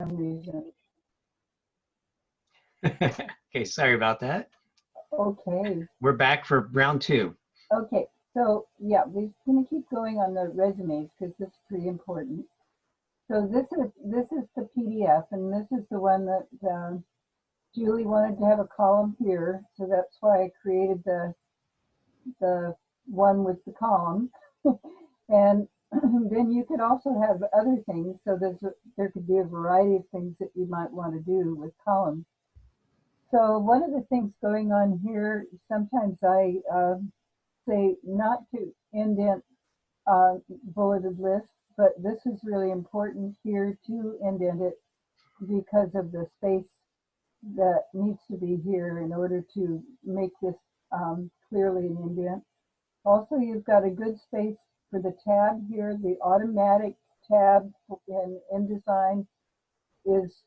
some reason. Okay, sorry about that. Okay. We're back for round 2. Okay. So yeah, we're going to keep going on the resumes because this is pretty important. So this is the PDF, and this is the one that Julie wanted to have a column here, so that's why I created the one with the column. And then you could also have other things. So there could be a variety of things that you might want to do with columns. So one of the things going on here, sometimes I say not to indent bulleted lists, but this is really important here to indent it because of the space that needs to be here in order to make this clearly an indent. Also, you've got a good space for the tab here. The automatic tab in InDesign is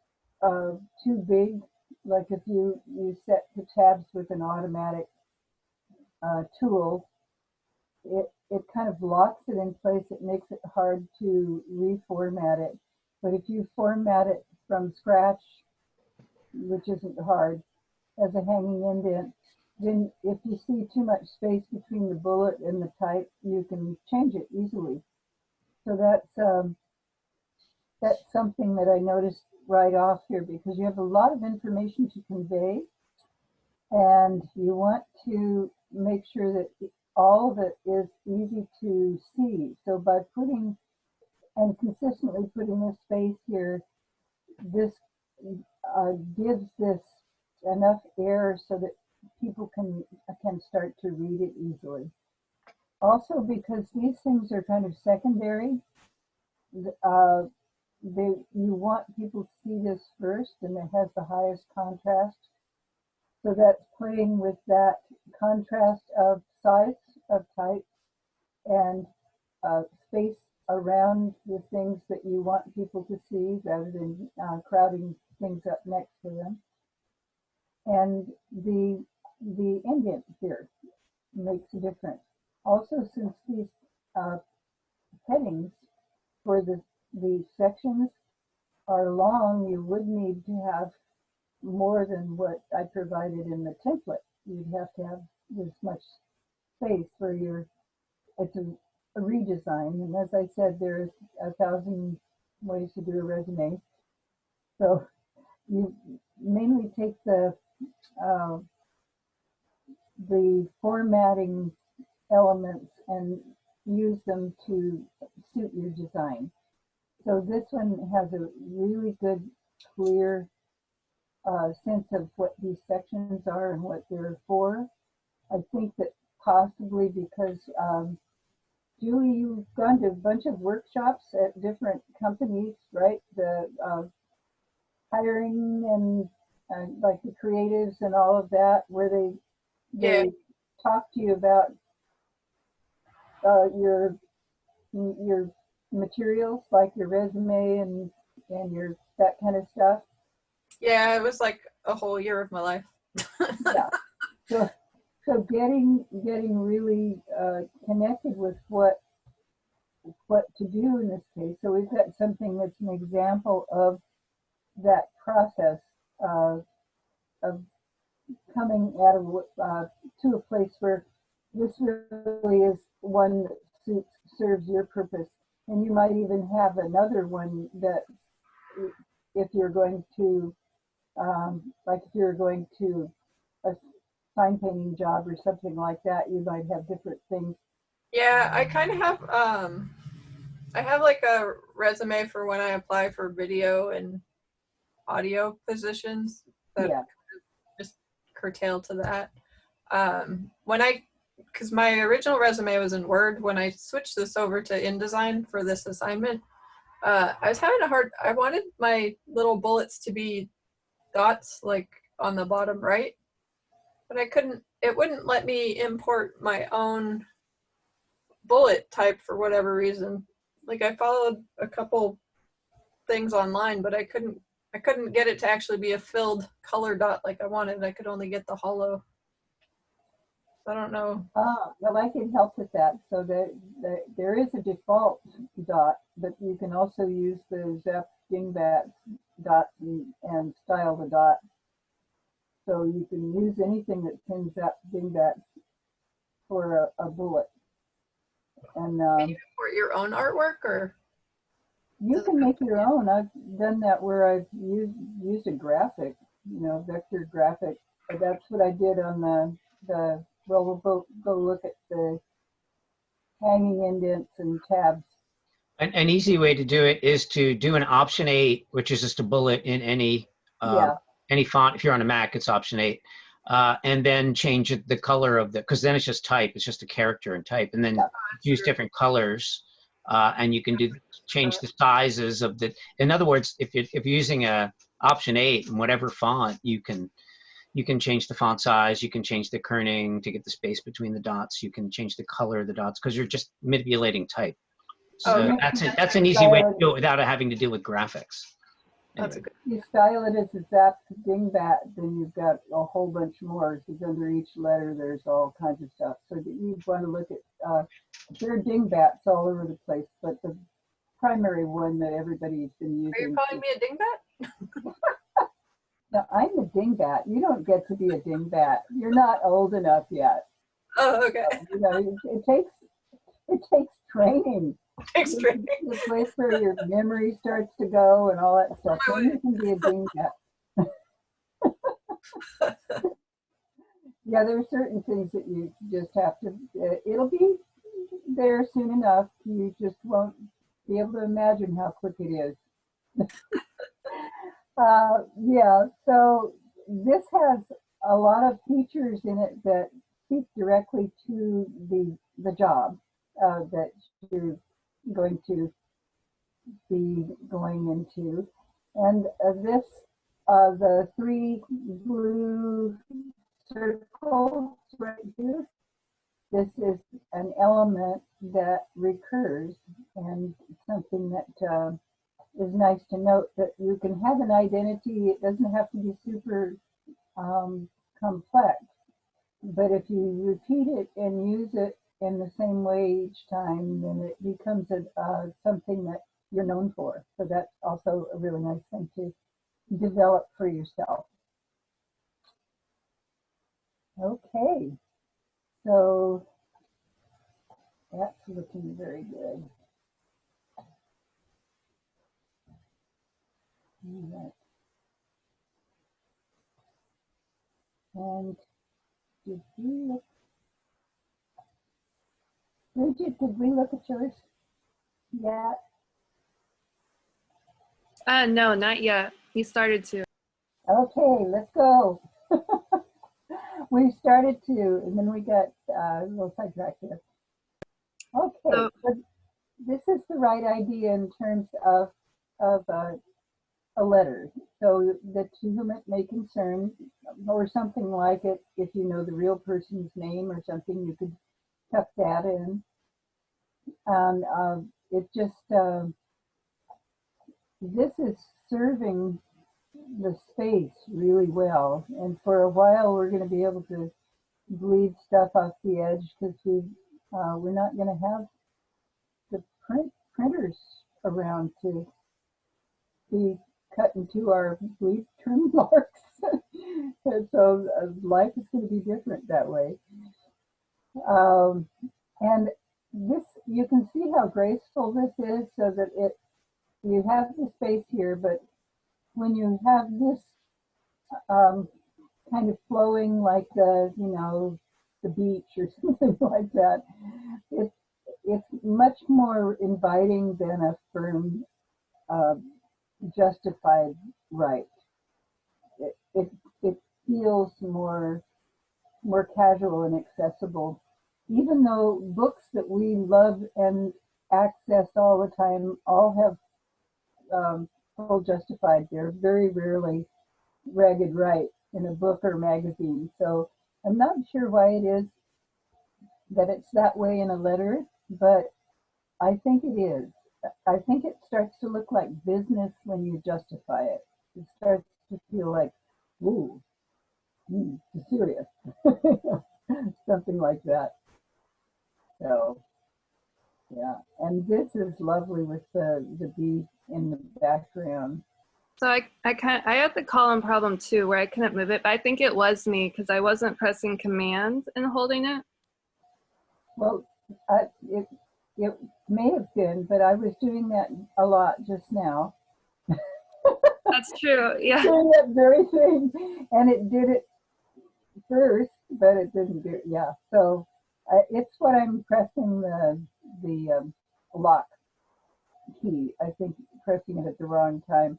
too big. Like if you set the tabs with an automatic tool, it kind of locks it in place. It makes it hard to reformat it. But if you format it from scratch, which isn't hard, as a hanging indent, then if you see too much space between the bullet and the type, you can change it easily. So that's something that I noticed right off here, because you have a lot of information to convey, and you want to make sure that all of it is easy to see. So by putting and consistently putting a space here, this gives this enough air so that people can start to read it easily. Also, because these things are kind of secondary, you want people to see this first, and it has the highest contrast. So that's playing with that contrast of size, of type, and space around the things that you want people to see rather than crowding things up next to them. And the indent here makes a difference. Also, since these headings for the sections are long, you would need to have more than what I provided in the template. You'd have to have this much space for it's a redesign. And as I said, there's 1,000 ways to do a resume. So you mainly take the formatting elements and use them to suit your design. So this one has a really good, clear sense of what these sections are and what they're for. I think that possibly because Julie, you've gone to a bunch of workshops at different companies, right? The hiring and like the creatives and all of that, where they talk to you about your materials, like your resume and your that kind of stuff. Yeah, it was like a whole year of my life. Yeah. So getting really connected with what to do in this case. So we've got something that's an example of that process of coming out of to a place where this really is one that serves your purpose. And you might even have another one that if you're going to like if you're going to a sign painting job or something like that, you might have different things. Yeah, I kind of have I have like a resume for when I apply for video and audio positions that just curtail to that. Because my original resume was in Word, when I switched this over to InDesign for this assignment, I was having I wanted my little bullets to be dots like on the bottom right, but it wouldn't let me import my own bullet type for whatever reason. Like I followed a couple things online, but I couldn't get it to actually be a filled color dot like I wanted. I could only get the hollow. I don't know. Well, I can help with that. So there is a default dot, but you can also use the Zap Dingbat dots and style the dots. So you can use anything that pins that dingbat for a bullet. And For your own artwork, or you can make your own. I've done that where I've used a graphic, vector graphic. That's what I did on the well, we'll go look at the hanging indents and tabs. An easy way to do it is to do an option 8, which is just a bullet in any font. If you're on a Mac, it's option 8. And then change the color of the, because then it's just type. It's just a character and type. And then use different colors. And you can change the sizes of the, in other words, if you're using a option 8 in whatever font, you can change the font size, you can change the kerning to get the space between the dots, you can change the color of the dots, because you're just manipulating type. So that's an easy way to do it without having to deal with graphics. that's a good. You style it as a zap dingbat, then you've got a whole bunch more, because under each letter there's all kinds of stuff. So you want to look at, there are dingbats all over the place, but the primary one that everybody's been using. Are you calling me a dingbat? Now, I'm a dingbat. You don't get to be a dingbat. You're not old enough yet. Oh, okay. It takes training. Thanks, Trey. The place where your memory starts to go and all that stuff. Then you can be a dingbat. Yeah, there are certain things that you just have to, it'll be there soon enough. You just won't be able to imagine how quick it is. Yeah, so this has a lot of features in it that speak directly to the job that you're going to be going into. And the 3 blue circles right here, this is an element that recurs, and something that is nice to note, that you can have an identity. It doesn't have to be super complex, but if you repeat it and use it in the same way each time, then it becomes something that you're known for. So that's also a really nice thing to develop for yourself. Okay, so that's looking very good. All right. And did we look, Bridget, did we look at yours yet? No, not yet. He started to. Okay, let's go. We started to, and then we got a little sidetracked here. Okay, so this is the right idea in terms of a letter. So that to whom it may concern, or something like it, if you know the real person's name or something, you could tuck that in. And it just, this is serving the space really well. And for a while, we're going to be able to bleed stuff off the edge, because we're not going to have the printers around to be cut into our bleed trim marks. And so life is going to be different that way. And this, you can see how graceful this is, so that you have the space here, but when you have this kind of flowing like the beach or something like that, it's much more inviting than a firm justified right. It feels more casual and accessible, even though books that we love and access all the time all have full justified. They're very rarely ragged right in a book or magazine. So I'm not sure why it is that it's that way in a letter, but I think it is. I think it starts to look like business when you justify it. It starts to feel like, ooh, serious, something like that. So, yeah, and this is lovely with the bee in the background. So I had the column problem too, where I couldn't move it, but I think it was me because I wasn't pressing command and holding it. Well, it, it may have been, but I was doing that a lot just now. That's true, yeah. Doing that very thing, and it did it first, but it didn't do it. Yeah, so it's what I'm pressing the lock key. I think pressing it at the wrong time.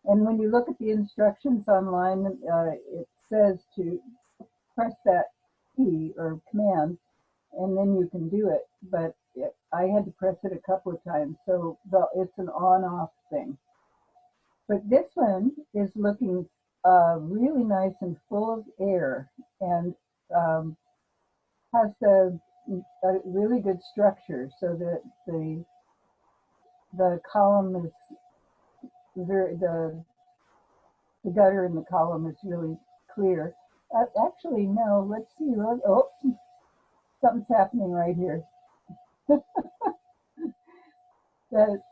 And when you look at the instructions online, it says to press that key or command, and then you can do it. But I had to press it a couple of times, so it's an on-off thing. But this one is looking really nice and full of air, and has a really good structure, so that the column is the gutter in the column is really clear. Actually, no. Let's see. Oh, something's happening right here.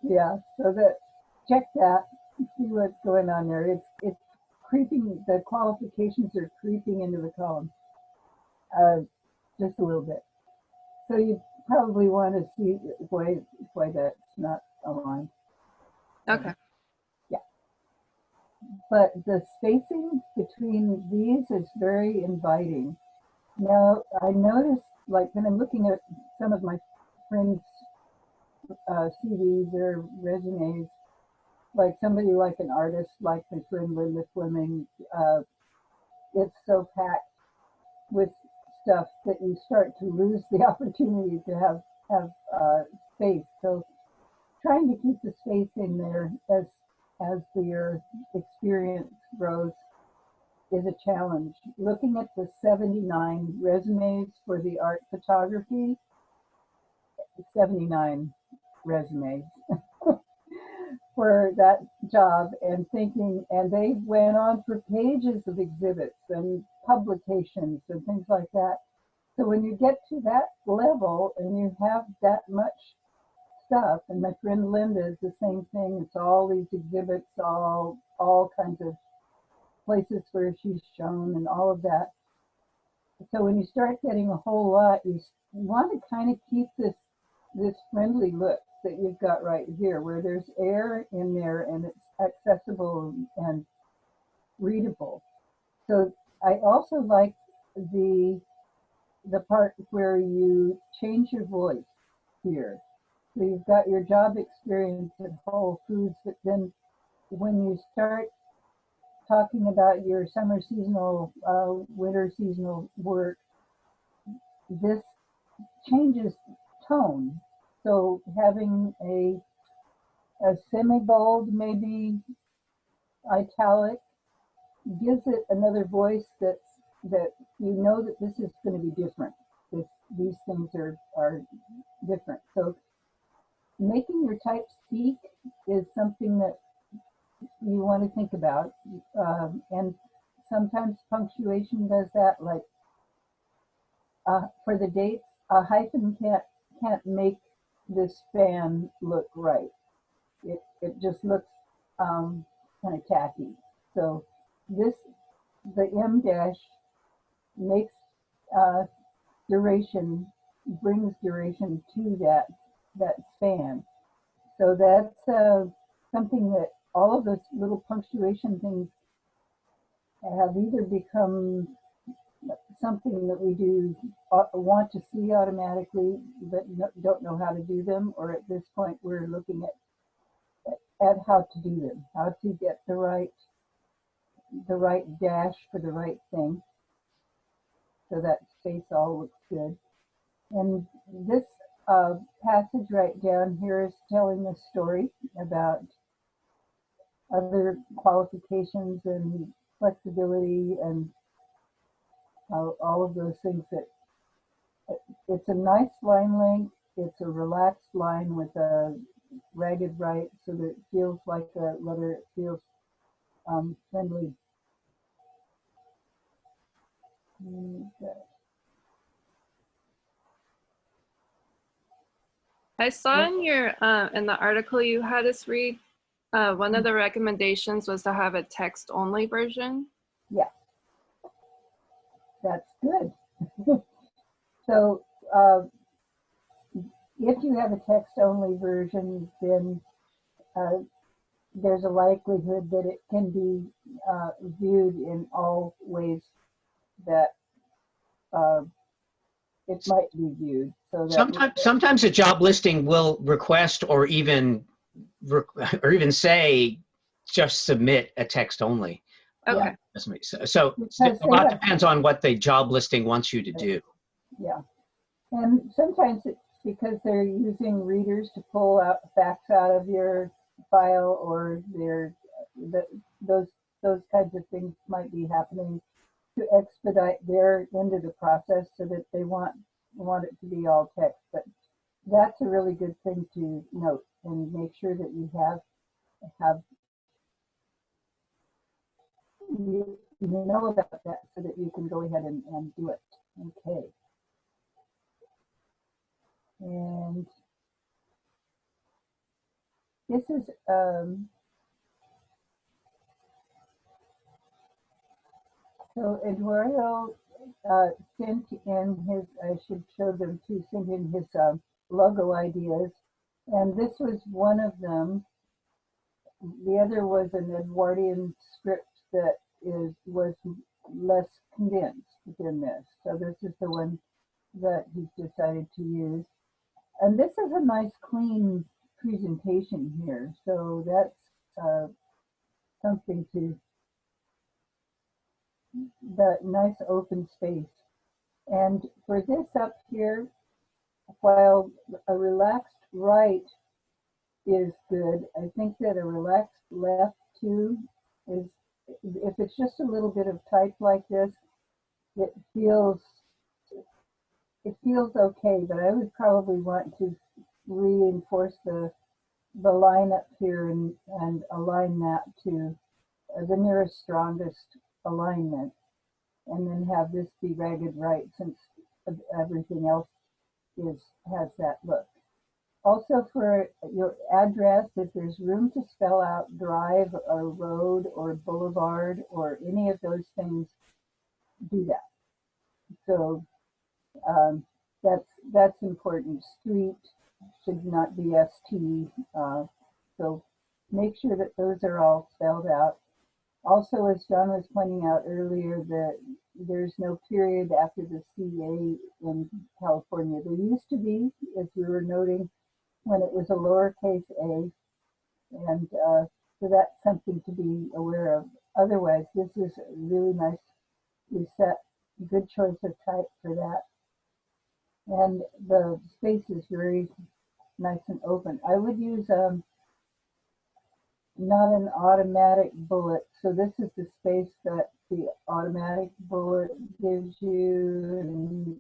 Yeah. So check that. See what's going on there. It's creeping. The qualifications are creeping into the column, just a little bit. So you probably want to see why that's not aligned. Okay. Yeah. But the spacing between these is very inviting. Now, I noticed, like, when I'm looking at some of my friends' CVs or resumes, like somebody like an artist, like my friend Linda Fleming, it's so packed with stuff that you start to lose the opportunity to have space. So trying to keep the space in there as your experience grows is a challenge. Looking at the 79 resumes for the art photography, 79 resumes for that job, and thinking, and they went on for pages of exhibits and publications and things like that. So when you get to that level and you have that much stuff, and my friend Linda is the same thing, it's all these exhibits, all kinds of places where she's shown and all of that. So when you start getting a whole lot, you want to kind of keep this friendly look that you've got right here, where there's air in there and it's accessible and readable. So I also like the part where you change your voice here. So you've got your job experience at Whole Foods, but then when you start talking about your summer seasonal, winter seasonal work, this changes tone. So having a semi-bold, maybe italic, gives it another voice that you know that this is going to be different. These things are different. So making your type speak is something that you want to think about, and sometimes punctuation does that. Like for the dates, a hyphen can't make this span look right. It just looks kind of tacky. So the M dash makes duration, brings duration to that span. So that's something that all of those little punctuation things have either become something that we do want to see automatically, but don't know how to do them, or at this point we're looking at how to do them, how to get the right dash for the right thing, so that space all looks good. And this passage right down here is telling a story about other qualifications and flexibility and all of those things. That it's a nice line length. It's a relaxed line with a ragged right, so that it feels like a letter. It feels friendly. Okay. I saw in your in the article you had us read One of the recommendations was to have a text-only version. Yeah, that's good. So if you have a text-only version, then there's a likelihood that it can be viewed in all ways that it might be viewed. So that Sometimes a job listing will request or even say just submit a text only. Okay. So a lot depends on what the job listing wants you to do. Yeah, and sometimes it's because they're using readers to pull out facts out of your file, or those kinds of things might be happening to expedite their end of the process, so that they want it to be all text. But that's a really good thing to note, and make sure that you know about that, so that you can go ahead and do it. Okay. And this is so Eduardo sent in his, I should show them too, sent in his logo ideas, and this was one of them. The other was an Edwardian script that was less condensed than this. So this is the one that he's decided to use. And this is a nice clean presentation here. So that's something to, the nice open space. And for this up here, while a relaxed right is good, I think that a relaxed left too is, if it's just a little bit of type like this, it feels okay, but I would probably want to reinforce the line up here and align that to the nearest strongest alignment, and then have this be ragged right, since everything else has that look. Also, for your address, if there's room to spell out drive or road or boulevard or any of those things, do that. So that's important. Street should not be ST. So make sure that those are all spelled out. Also, as John was pointing out earlier, that there's no period after the CA in California. There used to be, as we were noting, when it was a lowercase a, and so that's something to be aware of. Otherwise, this is really nice. You set good choice of type for that, and the space is very nice and open. I would use not an automatic bullet. So this is the space that the automatic bullet gives you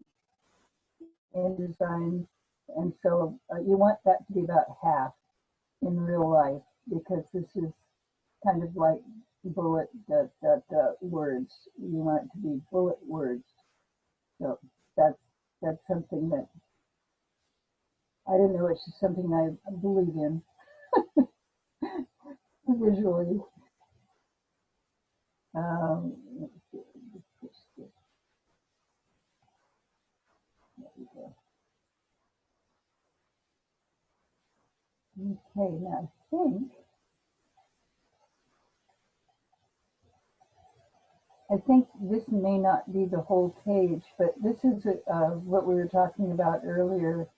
in design, and so you want that to be about half in real life, because this is kind of like bullet words. You want it to be bullet words. So that's something that I don't know. It's just something I believe in visually. Let's see. There we go. Okay, now I think this may not be the whole page, but this is what we were talking about earlier.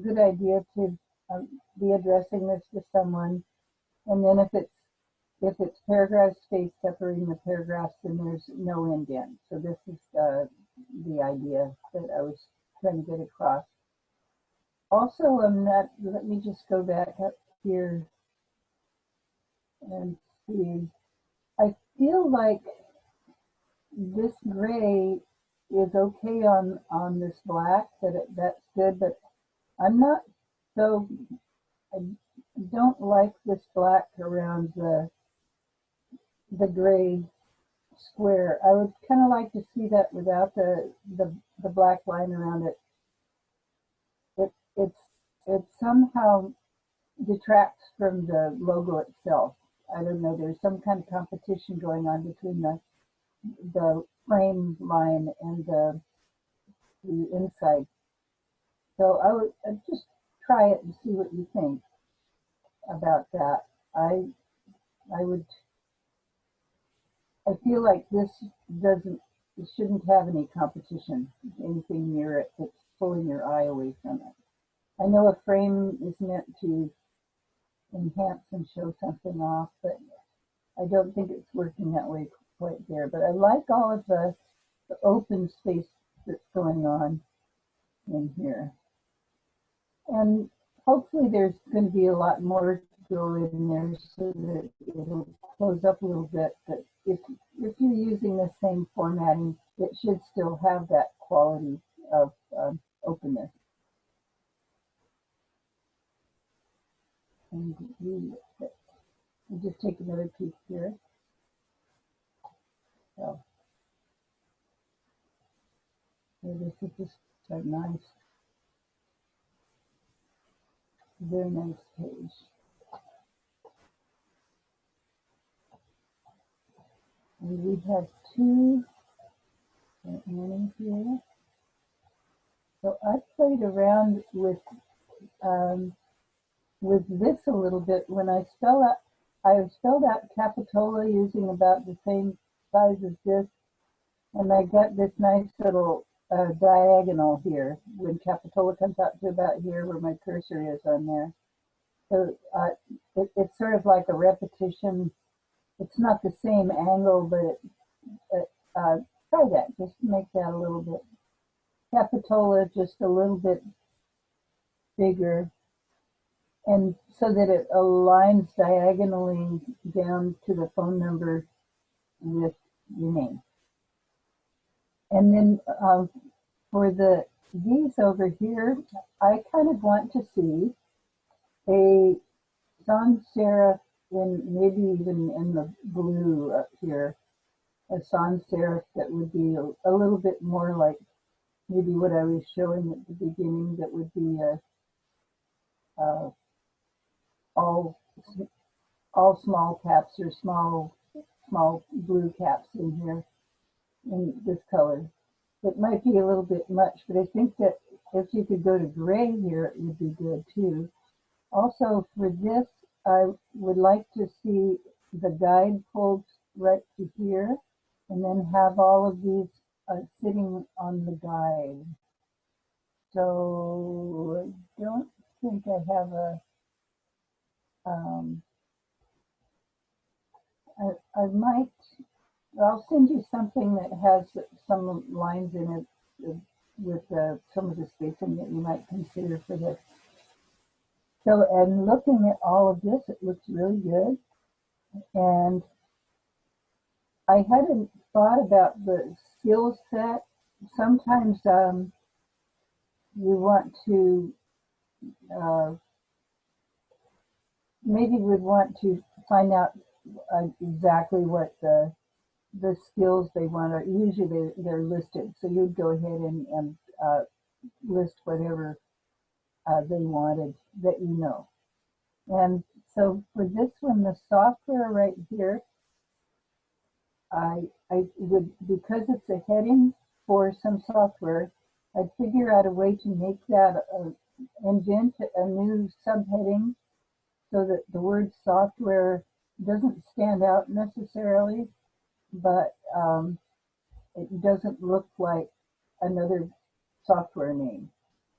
Good idea to be addressing this to someone, and then if it's paragraph space separating the paragraphs, then there's no indent. So this is the idea that I was trying to get across. Also, let me just go back up here and see. I feel like this gray is okay on this black, that's good, but I'm not so, I don't like this black around the gray square. I would kind of like to see that without the black line around it. It's somehow, detracts from the logo itself. I don't know, there's some kind of competition going on between the frame line and the inside. So I'd just try it and see what you think about that. I feel like this it shouldn't have any competition, anything near it that's pulling your eye away from it. I know a frame is meant to enhance and show something off, but I don't think it's working that way quite there. But I like all of the open space that's going on in here. And hopefully there's going to be a lot more to go in there so that it'll close up a little bit. But if you're using the same formatting, it should still have that quality of openness. And we'll just take another piece here. So this is just a nice, very nice page. And we have two Annie here. So I played around with this a little bit. When I spelled out Capitola using about the same size as this, and I got this nice little diagonal here when Capitola comes out to about here where my cursor is on there. So it's sort of like a repetition. It's not the same angle, but try that, just make that a little bit. Capitola just a little bit bigger, and so that it aligns diagonally down to the phone number with your name. And then for these over here, I kind of want to see a sans serif in maybe even in the blue up here, a sans serif that would be a little bit more like maybe what I was showing at the beginning, that would be all small caps or small blue caps in here in this color. It might be a little bit much, but I think that if you could go to gray here, it would be good too. Also for this, I would like to see the guide pulled right to here, and then have all of these sitting on the guide. So I don't think I have a, I'll send you something that has some lines in it with some of the spacing that you might consider for this. So, and looking at all of this, it looks really good. And I hadn't thought about the skill set. Sometimes you want to, maybe would want to find out exactly what the skills they want are. Usually they're listed. So you'd go ahead and list whatever they wanted that you know. And so for this one, the software right here, I would, because it's a heading for some software, I'd figure out a way to make that invent a new subheading so that the word software doesn't stand out necessarily, but it doesn't look like another software name.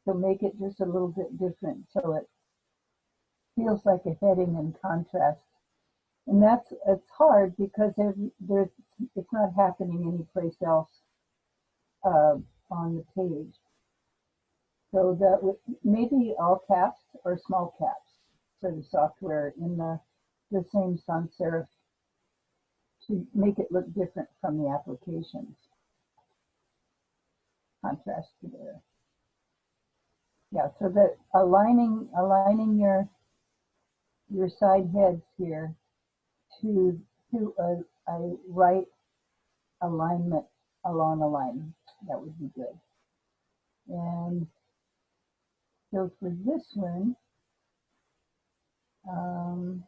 So make it just a little bit different so it feels like a heading in contrast. And it's hard because it's not happening anyplace else on the page. So that would maybe all caps or small caps for the software in the same sans serif to make it look different from the applications. Contrast to there. Yeah, so that aligning your side heads here to a right alignment along a line, that would be good. And so for this one, Don't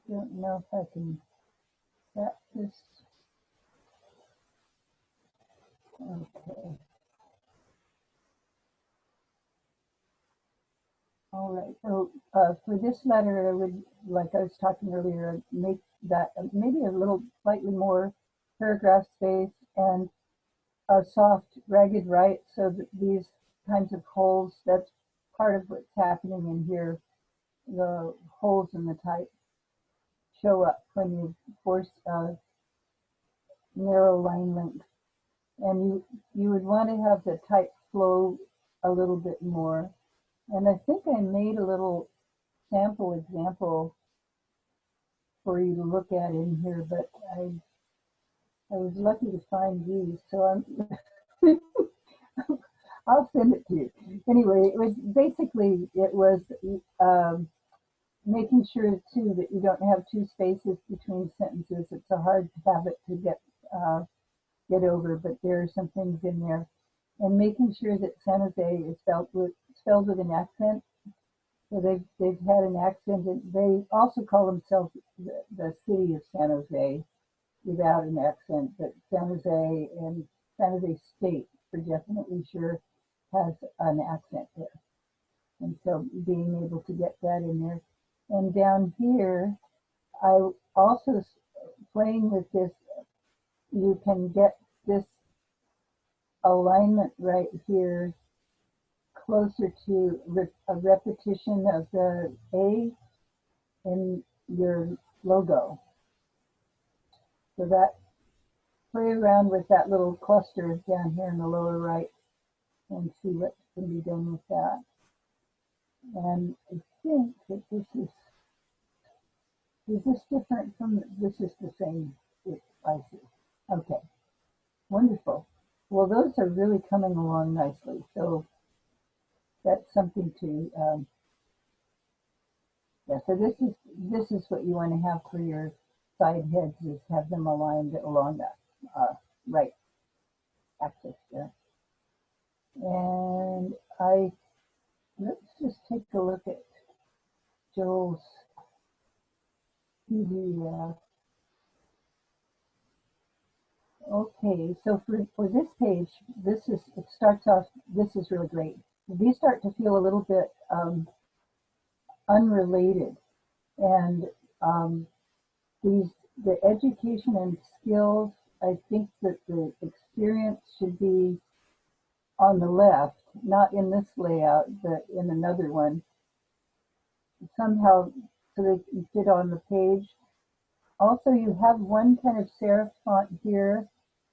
know if I can set this. Okay. All right. So for this letter, I would, like I was talking earlier, make that maybe a little slightly more paragraph space and a soft ragged right, so that these kinds of holes, that's part of what's happening in here. The holes in the type show up when you force a narrow line length. And you would want to have the type flow a little bit more. And I think I made a little sample example for you to look at in here, but I was lucky to find these, so I'm I'll send it to you. Anyway, it was basically, it was making sure too that you don't have two spaces between sentences. It's a hard habit to get over, but there are some things in there. And making sure that San Jose is spelled with an accent. So they've had an accent, and they also call themselves the city of San Jose without an accent, but San Jose and San Jose State for definitely sure has an accent there. And so being able to get that in there. And down here, I also, playing with this, you can get this alignment right here closer to a repetition of the A in your logo. So that, play around with that little cluster down here in the lower right and see what can be done with that. And I think that this is this different from, this is the same, I see. Okay, wonderful. Well, those are really coming along nicely. So that's something to, yeah, so this is what you want to have for your side heads, is have them aligned along that right axis there. And let's just take a look at Joel's PDF. Okay, so for this page, it starts off, this is really great. These start to feel a little bit unrelated, and the education and skills, I think that the experience should be on the left, not in this layout, but in another one, somehow, so they can fit on the page. Also, you have one kind of serif font here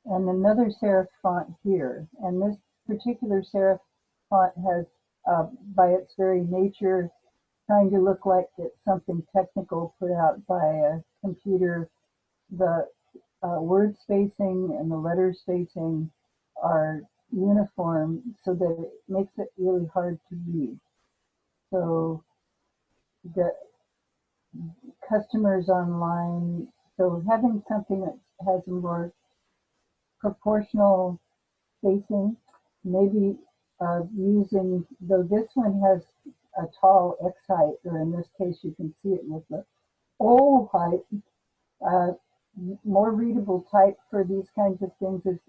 and another serif font here. And this particular serif font has, by its very nature, trying to look like it's something technical put out by a computer. The word spacing and the letter spacing are uniform so that it makes it really hard to read. So the customers online, so having something that has a more proportional spacing, maybe using, though this one has a tall X height, or in this case you can see it with the O height, more readable type for these kinds of things is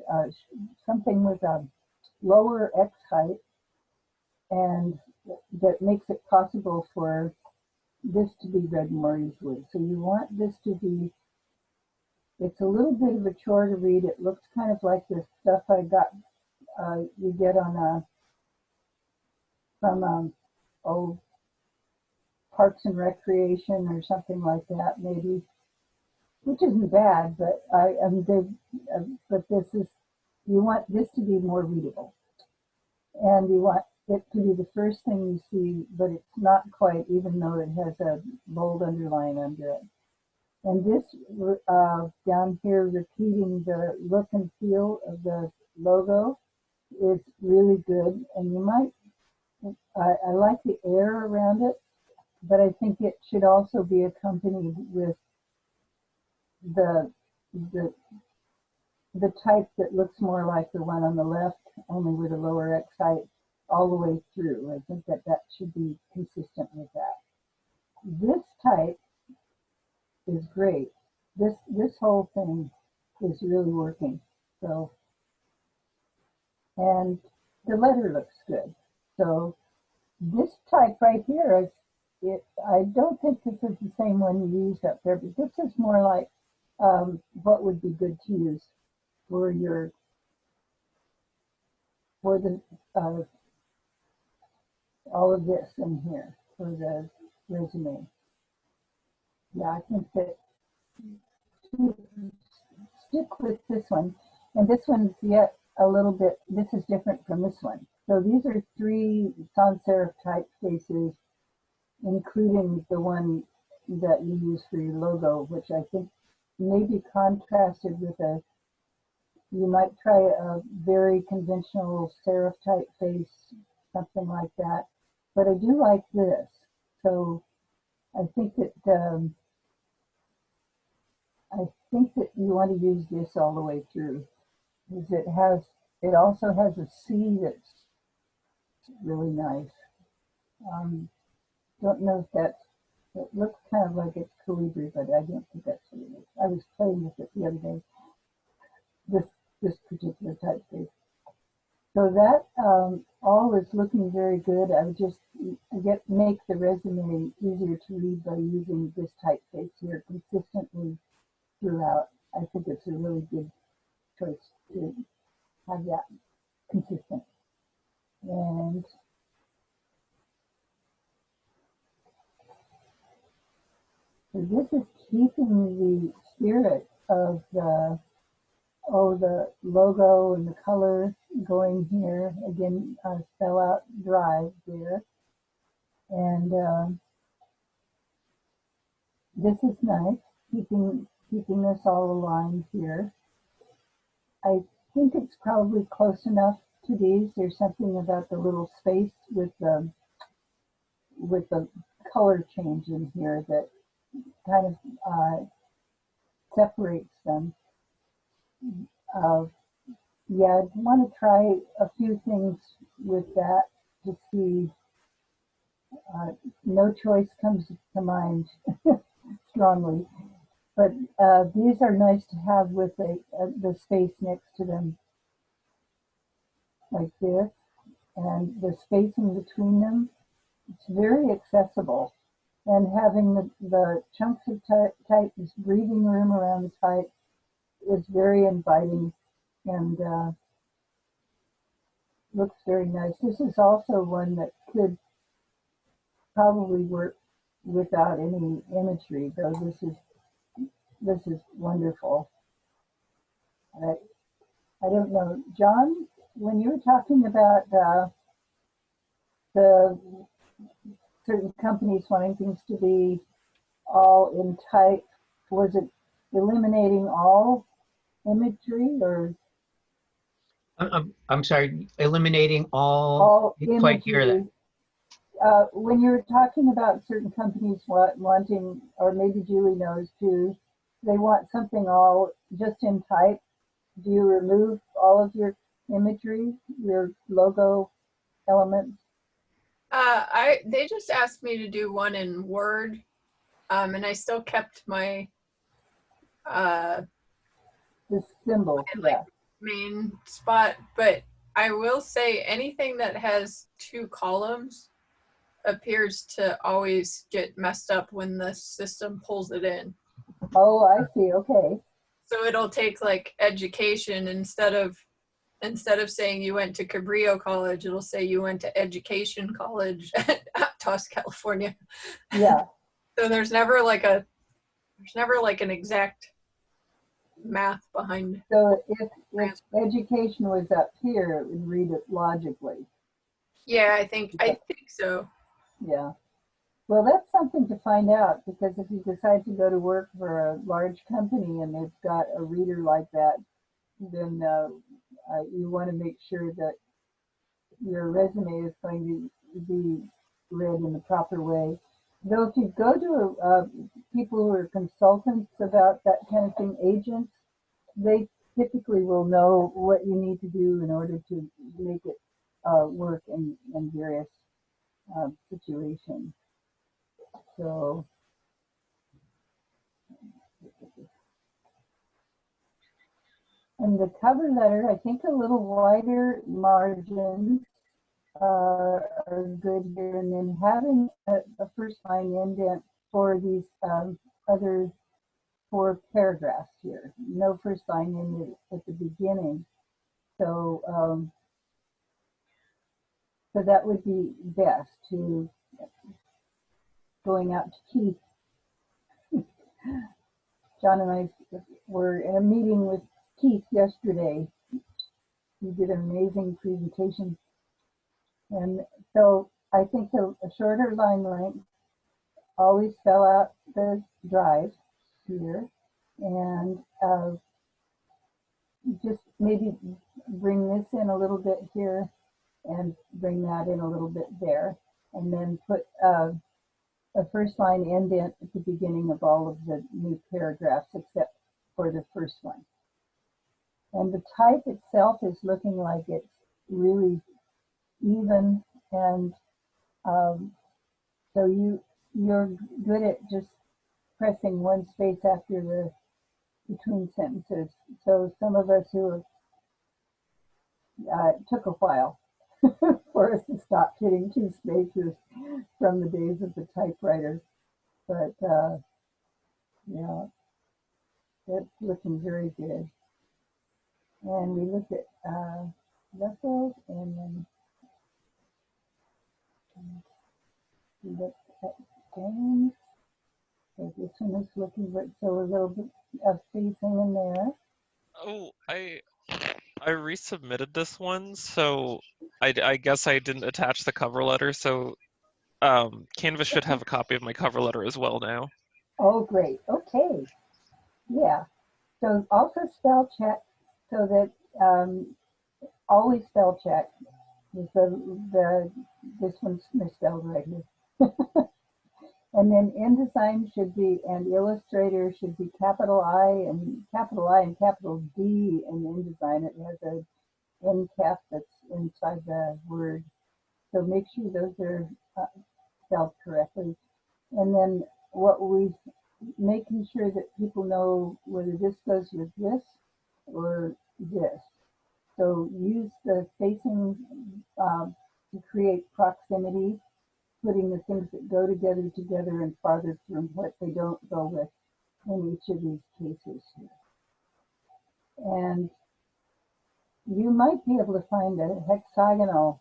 something with a lower X height, and that makes it possible for this to be read more easily. So you want this to be, it's a little bit of a chore to read. It looks kind of like the stuff I got, you get on from Parks and Recreation or something like that, maybe, which isn't bad, but but this is, you want this to be more readable, and you want it to be the first thing you see, but it's not quite, even though it has a bold underline under it. And this down here, repeating the look and feel of the logo is really good. And you might, I like the air around it, but I think it should also be accompanied with the type that looks more like the one on the left, only with a lower X height. all the way through. I think that that should be consistent with that. This type is great. This whole thing is really working. So, and the letter looks good. So this type right here is it. I don't think this is the same one you used up there, but this is more like what would be good to use for your for the all of this in here for the resume. Yeah, I think that stick with this one. And this one's yet a little bit, this is different from this one. So these are 3 sans serif typefaces, including the one that you use for your logo, which I think may be contrasted with a, you might try a very conventional serif typeface, something like that. But I do like this. So I think that you want to use this all the way through, because it also has a C that's really nice. Don't know if it looks kind of like it's Calibri, but I don't think that's what it is. I was playing with it the other day, this particular typeface. So that all is looking very good. I would just make the resume easier to read by using this typeface here consistently throughout. I think it's a really good choice to have that consistent. And so this is keeping the spirit of the logo and the color going here. Again, spell out drive there. And this is nice, keeping this all aligned here. I think it's probably close enough to these. There's something about the little space with the color change in here that kind of separates them. Yeah, I want to try a few things with that to see. No choice comes to mind strongly, but these are nice to have with the space next to them, like this, and the spacing between them. It's very accessible, and having the chunks of type, this breathing room around the type, is very inviting and looks very nice. This is also one that could probably work without any imagery, though this is wonderful. I don't know, John, when you were talking about the certain companies wanting things to be all in type, was it eliminating all imagery or? I'm sorry, eliminating all Imagery. quite hear that. When you're talking about certain companies wanting, or maybe Julie knows too, they want something all just in type. Do you remove all of your imagery, your logo elements? They just asked me to do one in Word, and I still kept my The symbol, like main spot, but I will say anything that has 2 columns appears to always get messed up when the system pulls it in. Oh, I see. Okay. So it'll take like education instead of saying you went to Cabrillo College, it'll say you went to Education College at Aptos, California. Yeah. So there's never like an exact math behind. So if education was up here, it would read it logically. Yeah, I think so. Yeah. Well, that's something to find out, because if you decide to go to work for a large company and they've got a reader like that, then you want to make sure that your resume is going to be read in the proper way. Though if you go to people who are consultants about that kind of thing, agents, they typically will know what you need to do in order to make it work in various situations. So, and the cover letter, I think a little wider margins are good here, and then having a first line indent for these other 4 paragraphs here. No first line indent at the beginning. So, so that would be best to going out to Keith. John and I were in a meeting with Keith yesterday. He did an amazing presentation. And so I think a shorter line length, always spell out the drive here, and just maybe bring this in a little bit here and bring that in a little bit there, and then put a first line indent at the beginning of all of the new paragraphs except for the first one. And the type itself is looking like it's really even, and so you're good at just pressing one space after the between sentences. So some of us who took a while for us to stop hitting 2 spaces from the days of the typewriter, but yeah, it's looking very good. And we look at Russell, and then we look at James. So this one is looking good, so a little bit of spacing in there. Oh, I resubmitted this one, so I guess I didn't attach the cover letter, so Canvas should have a copy of my cover letter as well now. Oh, great. Okay. Yeah. So also spell check, so that always spell check. This one's misspelled right here. And then InDesign should be, and Illustrator should be capital I and capital D in InDesign. It has a end cap that's inside the word. So make sure those are spelled correctly. And then making sure that people know whether this goes with this or this. So use the spacing to create proximity, putting the things that go together and farther from what they don't go with in each of these cases here. And you might be able to find a hexagonal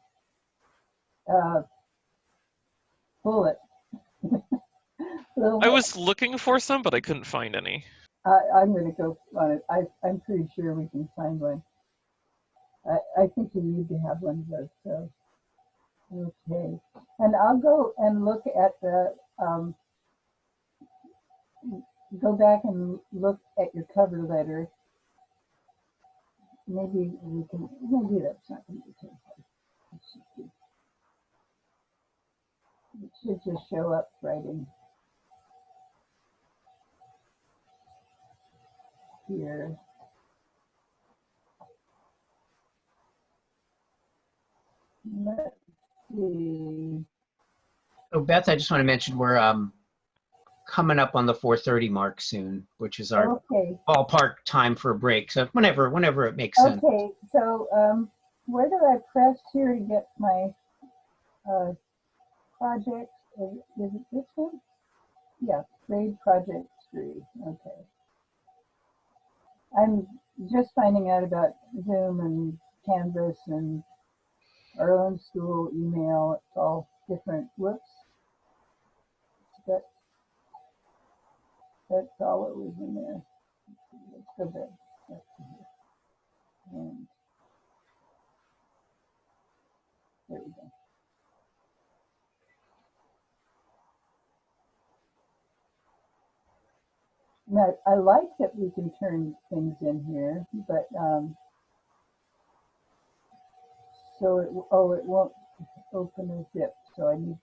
bullet. I was looking for some, but I couldn't find any. I'm going to go on it. I'm pretty sure we can find one. I think you need to have one of those. So, okay. And I'll go and look at the, go back and look at your cover letter. Maybe that's not going to be too hard. It should just show up right in here. Let's see. So Beth, I just want to mention we're coming up on the 4:30 mark soon, which is our ballpark time for a break. So whenever it makes sense. Okay, so where do I press here to get my project? Is it this one? Yeah, grade project 3. Okay. I'm just finding out about Zoom and Canvas and our own school email. It's all different. Whoops. That's all it was in there. Let's go back. And there we go. Now, I like that we can turn things in here, but so it won't open a zip, so I need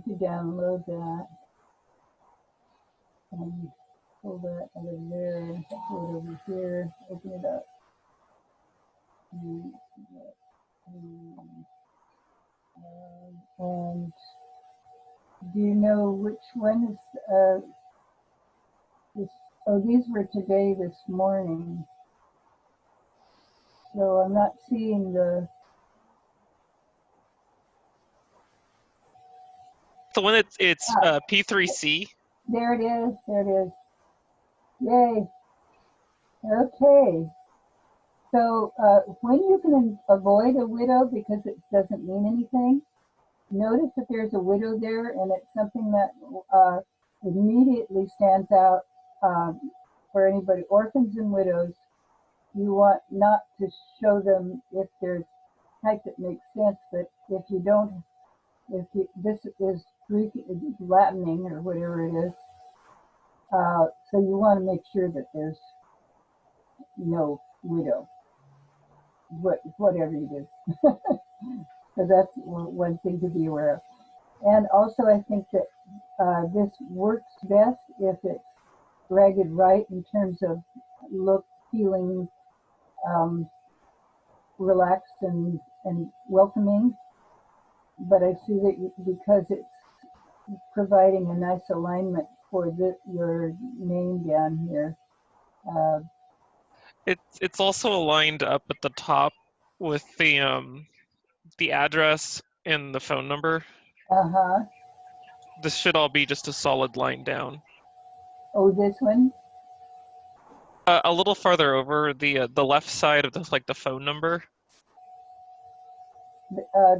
to download that and pull that out of there, pull it over here, open it up. Mm, and do you know which one is this? Oh, these were today, this morning. So I'm not seeing the. The one it's P3C. There it is. There it is. Yay. Okay. So when you can avoid a widow because it doesn't mean anything, notice that there's a widow there, and it's something that immediately stands out for anybody. Orphans and widows, you want not to show them if there's type that makes sense, but if you don't, this is Greek, Latining, or whatever it is, so you want to make sure that there's no widow, whatever you do. So that's one thing to be aware of. And also, I think that this works best if it's ragged right in terms of look, feeling relaxed and welcoming. But I see that because it's providing a nice alignment for your name down here. It's also aligned up at the top with the address and the phone number. Uh-huh. This should all be just a solid line down. Oh, this one? A little farther over, the left side of the phone number.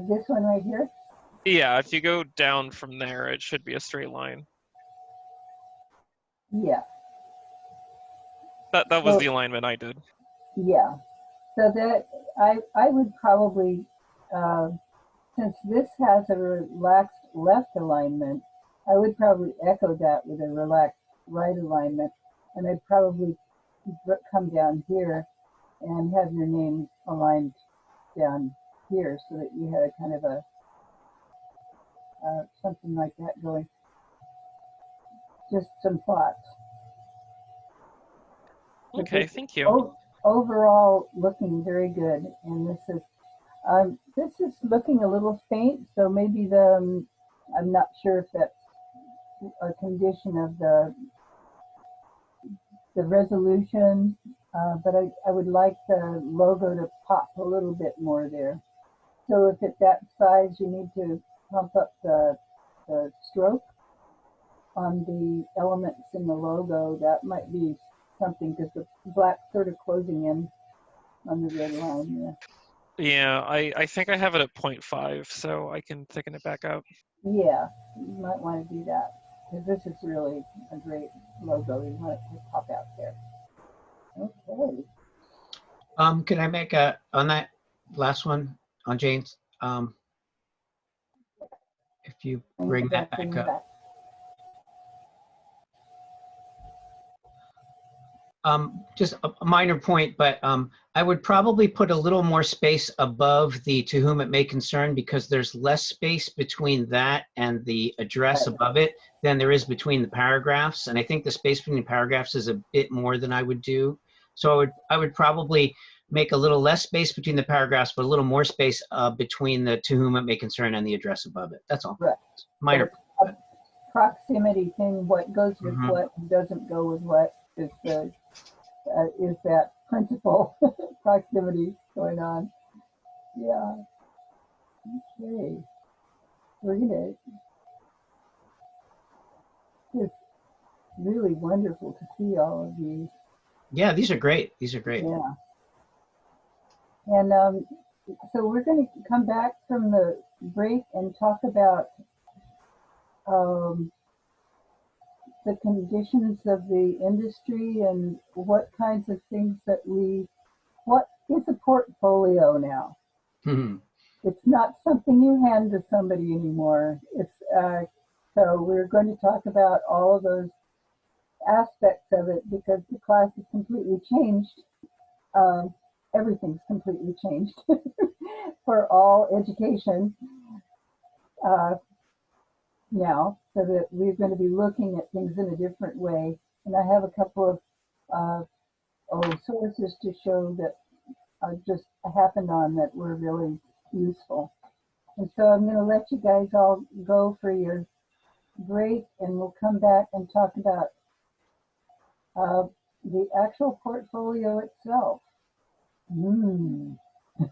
This one right here? Yeah, if you go down from there, it should be a straight line. Yeah. That was the alignment I did. Yeah. So that I would probably, since this has a relaxed left alignment, I would probably echo that with a relaxed right alignment, and I'd probably come down here and have your name aligned down here so that you had a kind of a something like that going. Just some thoughts. Okay, thank you. Overall, looking very good, and this is looking a little faint, so maybe I'm not sure if that's a condition of the resolution, but I would like the logo to pop a little bit more there. So if it's that size, you need to pump up the stroke on the elements in the logo. That might be something, because the black sort of closing in on the red line there. Yeah, I think I have it at 0.5, so I can thicken it back up. Yeah, you might want to do that, because this is really a great logo. You want it to pop out there. Okay. Can I make on that last one on Jane's? If you bring that back up. Just a minor point, but I would probably put a little more space above the "to whom it may concern," because there's less space between that and the address above it than there is between the paragraphs. And I think the space between the paragraphs is a bit more than I would do. So I would probably make a little less space between the paragraphs, but a little more space between the "to whom it may concern" and the address above it. That's all. Right. Minor. So proximity thing, what goes with what and doesn't go with what is that principle proximity going on. Yeah. Okay. We're gonna. It's really wonderful to see all of these. Yeah, these are great. These are great. Yeah. And so we're going to come back from the break and talk about the conditions of the industry and what kinds of things that what is a portfolio now? It's not something you hand to somebody anymore. It's so we're going to talk about all of those aspects of it, because the class has completely changed. Everything's completely changed for all education now, so that we're going to be looking at things in a different way. And I have a couple of sources to show that just happened on that were really useful. And so I'm going to let you guys all go for your break, and we'll come back and talk about the actual portfolio itself.